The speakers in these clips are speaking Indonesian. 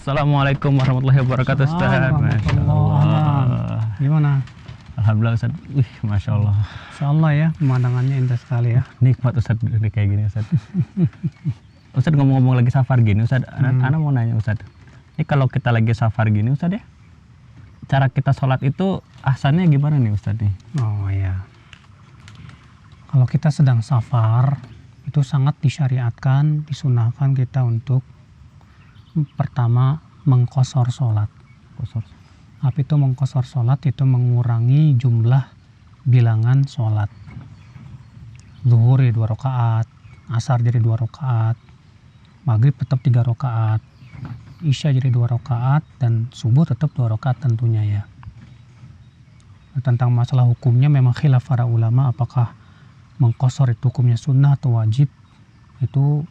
Assalamualaikum warahmatullahi wabarakatuh, Ustaz. Masya Allah. Gimana? Alhamdulillah, Ustaz. Masya Allah. Insya Allah ya, pemandangannya indah sekali ya. Nikmat, Ustaz, kayak gini, Ustaz. Ustaz, ngomong-ngomong lagi safar gini, Ustaz. Anak mau nanya, Ustaz. Ini kalau kita lagi safar gini, Ustaz ya, cara kita sholat itu ahsannya gimana nih, Ustaz nih? Oh ya. Kalau kita sedang safar, itu sangat disyariatkan, disunahkan kita untuk pertama mengqashar sholat. Apa itu mengqashar sholat? Itu mengurangi jumlah bilangan sholat. Zuhur jadi 2 rakaat, asar jadi 2 rakaat, maghrib tetap 3 rakaat, isya jadi 2 rakaat, dan subuh tetap 2 rakaat tentunya ya. Tentang masalah hukumnya memang khilaf para ulama, apakah mengqashar itu hukumnya sunnah atau wajib, itu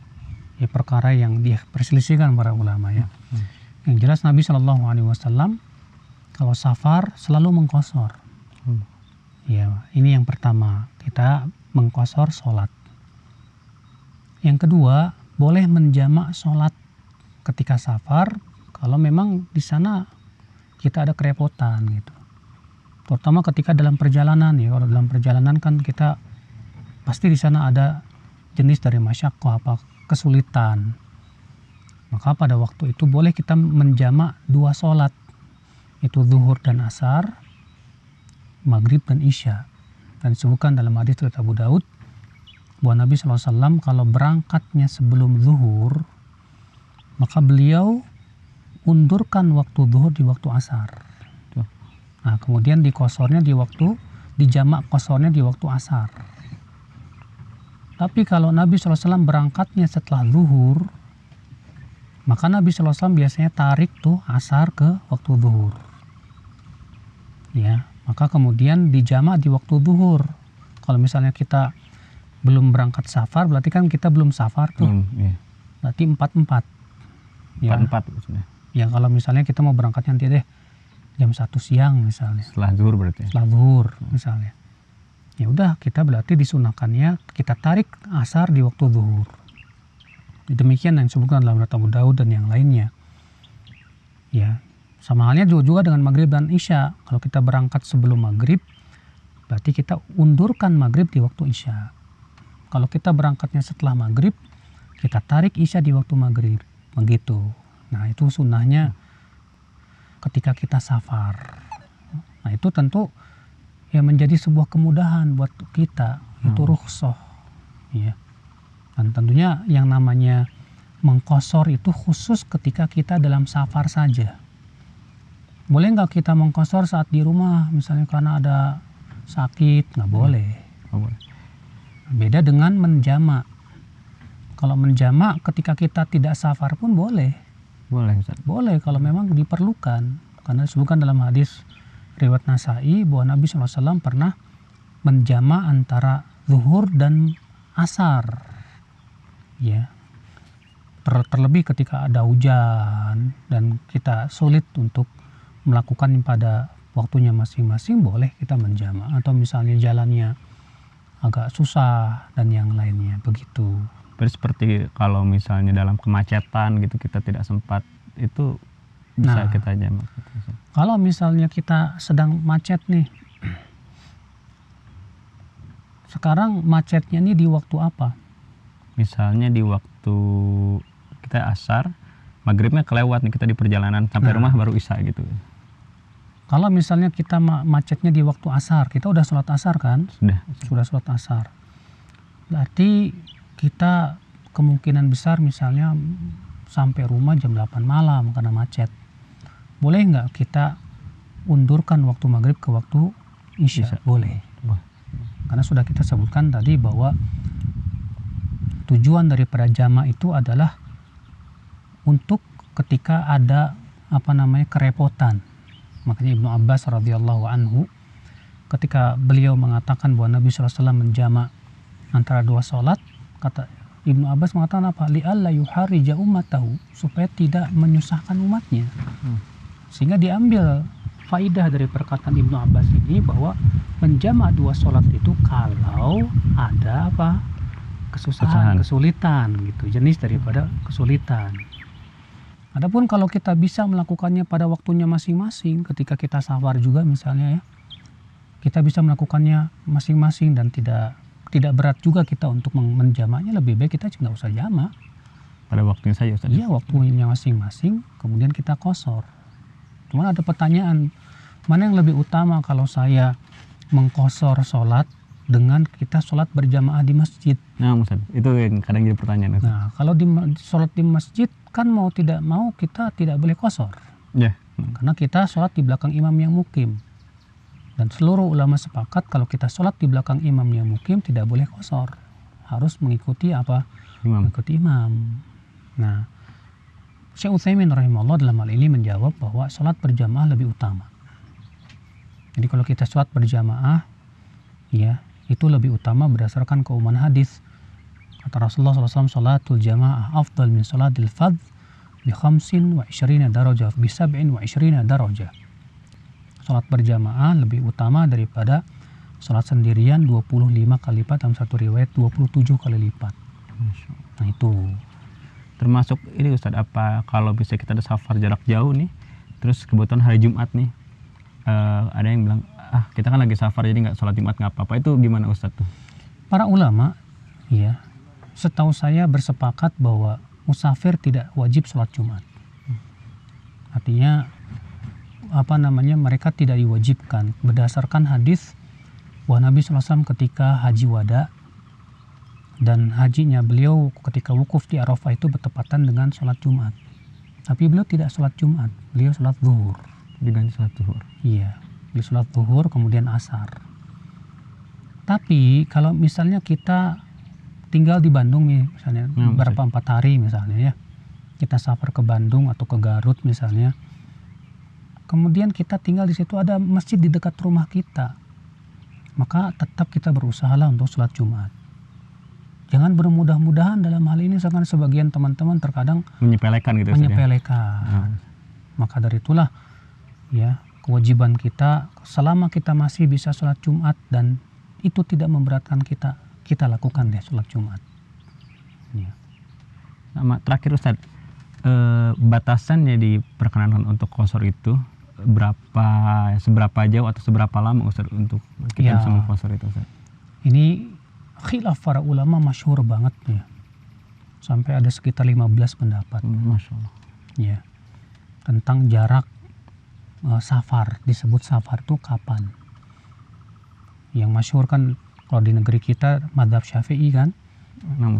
ya perkara yang diperselisihkan para ulama ya. Yang jelas Nabi SAW kalau safar selalu mengqashar. Ya, ini yang pertama, kita mengqashar sholat. Yang kedua, boleh menjamak sholat ketika safar kalau memang di sana kita ada kerepotan gitu. Terutama ketika dalam perjalanan ya. Kalau dalam perjalanan kan kita pasti di sana ada jenis dari masyaqqah, apa kesulitan. Maka pada waktu itu boleh kita menjamak 2 sholat, itu zuhur dan asar, maghrib dan isya. Dan disebutkan dalam hadis riwayat Abu Daud bahwa Nabi SAW kalau berangkatnya sebelum zuhur, maka beliau undurkan waktu zuhur di waktu asar. Nah, kemudian dijamak qasornya di waktu asar. Tapi kalau Nabi SAW berangkatnya setelah zuhur, maka Nabi SAW biasanya tarik tuh asar ke waktu zuhur. Ya, maka kemudian dijamak di waktu zuhur. Kalau misalnya kita belum berangkat safar, berarti kan kita belum safar tuh. Iya. Berarti 4-4. Ya. 4 maksudnya. Ya, kalau misalnya kita mau berangkatnya nanti deh jam 1 siang misalnya. Setelah zuhur berarti. Setelah zuhur misalnya. Ya udah, kita berarti disunahkannya kita tarik asar di waktu zuhur. Demikian yang disebutkan dalam riwayat Abu Daud dan yang lainnya. Ya, sama halnya juga dengan maghrib dan isya. Kalau kita berangkat sebelum maghrib, berarti kita undurkan maghrib di waktu isya. Kalau kita berangkatnya setelah maghrib, kita tarik isya di waktu maghrib. Begitu. Nah, itu sunnahnya ketika kita safar. Nah, itu tentu ya menjadi sebuah kemudahan buat kita, itu rukhsah ya. Dan tentunya yang namanya mengqashar itu khusus ketika kita dalam safar saja. Boleh nggak kita mengqashar saat di rumah misalnya karena ada sakit? Nggak boleh. Beda dengan menjamak. Kalau menjamak ketika kita tidak safar pun boleh. Boleh kalau memang diperlukan, karena disebutkan dalam hadis riwayat Nasai bahwa Nabi SAW pernah menjamak antara zuhur dan asar. Ya. Terlebih ketika ada hujan dan kita sulit untuk melakukan pada waktunya masing-masing, boleh kita menjamak. Atau misalnya jalannya agak susah dan yang lainnya, begitu. Terus seperti kalau misalnya dalam kemacetan gitu kita tidak sempat, itu bisa kita jamak. Kalau misalnya kita sedang macet nih, sekarang macetnya nih di waktu apa? Misalnya di waktu kita asar, maghribnya kelewat nih, kita di perjalanan sampai rumah baru isya gitu. Kalau misalnya kita macetnya di waktu asar, kita udah sholat asar kan? Sudah sholat asar. Berarti kita kemungkinan besar misalnya sampai rumah jam 8 malam karena macet. Boleh nggak kita undurkan waktu maghrib ke waktu isya? Boleh. Karena sudah kita sebutkan tadi bahwa tujuan daripada jamak itu adalah untuk ketika ada kerepotan. Makanya Ibnu Abbas radhiyallahu anhu ketika beliau mengatakan bahwa Nabi SAW menjamak antara 2 sholat, kata Ibnu Abbas mengatakan apa? Li'alla yuharrija ummatahu, supaya tidak menyusahkan umatnya. Sehingga diambil faidah dari perkataan Ibnu Abbas ini bahwa menjamak 2 sholat itu kalau ada kesulitan gitu, jenis daripada kesulitan. Adapun kalau kita bisa melakukannya pada waktunya masing-masing, ketika kita safar juga misalnya ya, kita bisa melakukannya masing-masing dan tidak berat juga kita untuk menjamaknya, lebih baik kita nggak usah jamak. Pada waktunya saja Ustaz. Iya, waktunya masing-masing, kemudian kita qashar. Cuman ada pertanyaan, mana yang lebih utama kalau saya mengqashar sholat dengan kita sholat berjamaah di masjid? Nah Ustaz, itu yang kadang jadi pertanyaan Ustaz. Nah, kalau sholat di masjid kan mau tidak mau kita tidak boleh qashar. Ya. Karena kita sholat di belakang imam yang mukim. Dan seluruh ulama sepakat kalau kita sholat di belakang imam yang mukim tidak boleh qashar. Harus mengikuti apa? Imam. Mengikuti imam. Nah, Syekh Utsaimin rahimahullah dalam hal ini menjawab bahwa sholat berjamaah lebih utama. Jadi kalau kita sholat berjamaah, ya itu lebih utama berdasarkan keumuman hadis. Kata Rasulullah SAW, sholatul jamaah afdal min sholatil fadh bi 25 darajah, bi 27 darajah. Sholat berjamaah lebih utama daripada sholat sendirian 25 kali lipat, dalam satu riwayat 27 kali lipat. Nah itu. Termasuk ini Ustaz, apa kalau bisa kita ada safar jarak jauh nih, terus kebetulan hari Jumat nih, ada yang bilang, kita kan lagi safar jadi nggak sholat Jumat nggak apa-apa, itu gimana Ustaz tuh? Para ulama, ya, setahu saya bersepakat bahwa musafir tidak wajib sholat Jumat. Artinya mereka tidak diwajibkan berdasarkan hadis bahwa Nabi SAW ketika haji wada dan hajinya beliau ketika wukuf di Arafah itu bertepatan dengan sholat Jumat. Tapi beliau tidak sholat Jumat, beliau sholat zuhur. Diganti sholat zuhur. Iya, beliau sholat zuhur kemudian asar. Tapi kalau misalnya kita tinggal di Bandung nih, misalnya berapa 4 hari misalnya ya, kita safar ke Bandung atau ke Garut misalnya, kemudian kita tinggal di situ, ada masjid di dekat rumah kita, maka tetap kita berusaha lah untuk sholat Jumat. Jangan bermudah-mudahan dalam hal ini, karena sebagian teman-teman terkadang menyepelekan gitu. Menyepelekan. Maka dari itulah ya kewajiban kita selama kita masih bisa sholat Jumat dan itu tidak memberatkan kita, kita lakukan deh sholat Jumat. Ya. Nah, terakhir Ustaz, batasannya di perkenanan untuk qashar itu seberapa jauh atau seberapa lama Ustaz untuk kita bisa mengqashar itu Ustaz? Ini khilaf para ulama masyhur banget ya. Sampai ada sekitar 15 pendapat. Masya Allah. Ya. Tentang jarak safar, disebut safar itu kapan. Yang masyhur kan kalau di negeri kita mazhab Syafi'i kan.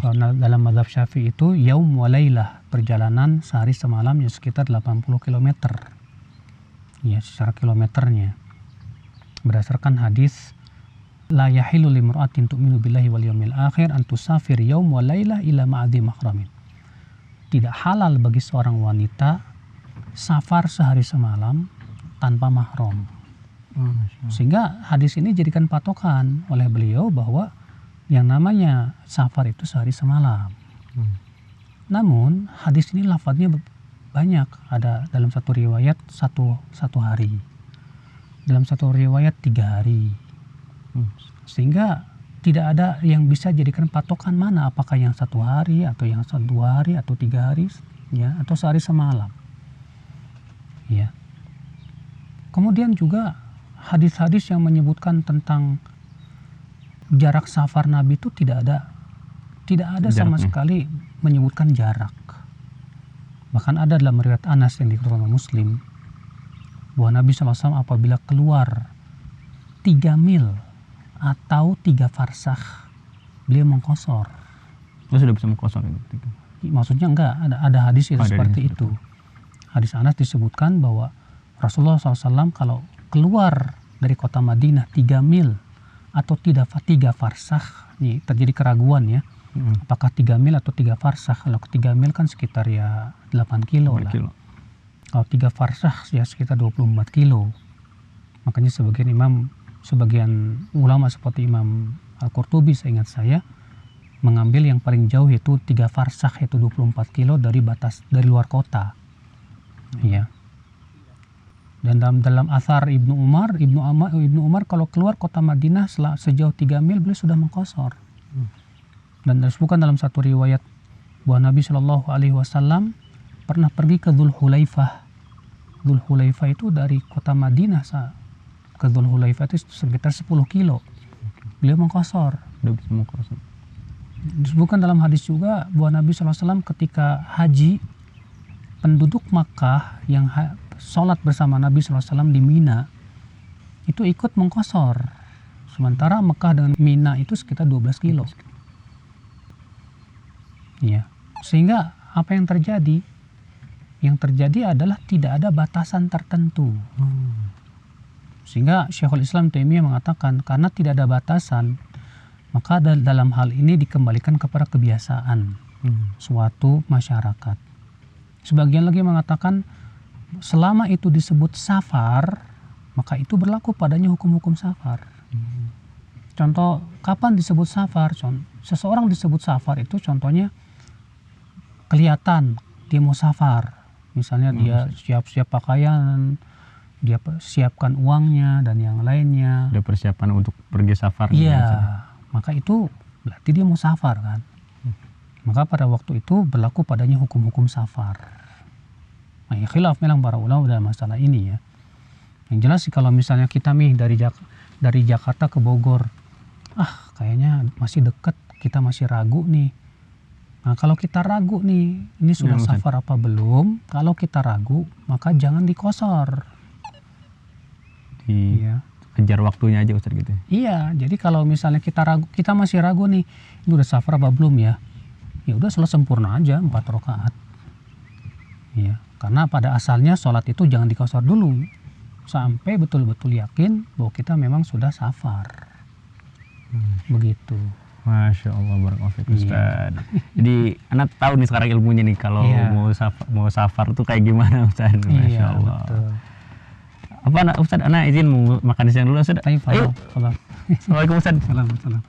Kalau dalam mazhab Syafi'i itu yaum wa lailah, perjalanan sehari semalamnya sekitar 80 km. Ya, secara kilometernya. Berdasarkan hadis la yahilu limra'atin tu'minu billahi wal yawmil akhir an tusafir yaum wa lailah ila ma'adhi mahramin. Tidak halal bagi seorang wanita safar sehari semalam tanpa mahram. Sehingga hadis ini jadikan patokan oleh beliau bahwa yang namanya safar itu sehari semalam. Namun hadis ini lafadznya banyak. Ada dalam satu riwayat satu hari, dalam satu riwayat 3 hari. Sehingga tidak ada yang bisa jadikan patokan mana, apakah yang 1 hari atau yang 2 hari atau 3 hari ya, atau sehari semalam ya. Kemudian juga hadis-hadis yang menyebutkan tentang jarak safar Nabi itu tidak ada sama sekali menyebutkan jarak. Bahkan ada dalam riwayat Anas yang dikeluarkan Muslim bahwa Nabi SAW apabila keluar 3 mil atau 3 farsakh beliau mengqashar. Sudah bisa mengqashar itu? Maksudnya enggak, ada hadis itu seperti itu. Hadis Anas disebutkan bahwa Rasulullah SAW kalau keluar dari kota Madinah 3 mil atau 3 farsakh, ini terjadi keraguan ya, apakah 3 mil atau 3 farsakh. Kalau 3 mil kan sekitar ya 8 kilo lah. Kalau 3 farsakh ya sekitar 24 kilo. Makanya sebagian ulama seperti Imam Al-Qurtubi seingat saya mengambil yang paling jauh itu 3 farsakh, yaitu 24 kilo dari luar kota. Ya. Dan dalam athar Ibnu Umar kalau keluar kota Madinah sejauh 3 mil beliau sudah mengqashar. Dan disebutkan dalam satu riwayat bahwa Nabi Shallallahu Alaihi Wasallam pernah pergi ke Dzulhulaifah. Dzulhulaifah itu dari kota Madinah ke Dzulhulaifah itu sekitar 10 kilo. Beliau mengqasar. Udah bisa mengqasar. Disebutkan dalam hadis juga bahwa Nabi SAW ketika haji, penduduk Makkah yang sholat bersama Nabi SAW di Mina itu ikut mengqasar. Sementara Mekah dengan Mina itu sekitar 12 kilo. Ya. Sehingga apa yang terjadi? Yang terjadi adalah tidak ada batasan tertentu. Sehingga Syekhul Islam Taimiyah mengatakan karena tidak ada batasan, maka dalam hal ini dikembalikan kepada kebiasaan suatu masyarakat. Sebagian lagi mengatakan selama itu disebut safar, maka itu berlaku padanya hukum-hukum safar. Contoh kapan disebut safar? Seseorang disebut safar itu contohnya kelihatan dia mau safar. Misalnya dia siap-siap pakaian, dia siapkan uangnya dan yang lainnya. Ada persiapan untuk pergi safar. Iya, maka itu berarti dia mau safar kan. Maka pada waktu itu berlaku padanya hukum-hukum safar. Nah, khilaf memang para ulama dalam masalah ini ya. Yang jelas sih kalau misalnya kita dari Jakarta ke Bogor, kayaknya masih dekat, kita masih ragu nih. Nah, kalau kita ragu nih, ini sudah safar apa belum? Kalau kita ragu, maka jangan dikosor. Kejar waktunya aja Ustaz gitu. Iya, jadi kalau misalnya kita masih ragu nih, ini udah safar apa belum ya? Ya udah sholat sempurna aja 4 rakaat. Iya, karena pada asalnya sholat itu jangan dikosor dulu sampai betul-betul yakin bahwa kita memang sudah safar. Begitu. Masya Allah, barakallahu Ustaz. Jadi anak tahu nih sekarang ilmunya nih kalau mau safar tuh kayak gimana Ustaz. Masya Allah. Betul. Apa Ustaz, anak izin mau makan siang dulu Ustaz. Ayo. Assalamualaikum Ustaz. Salam.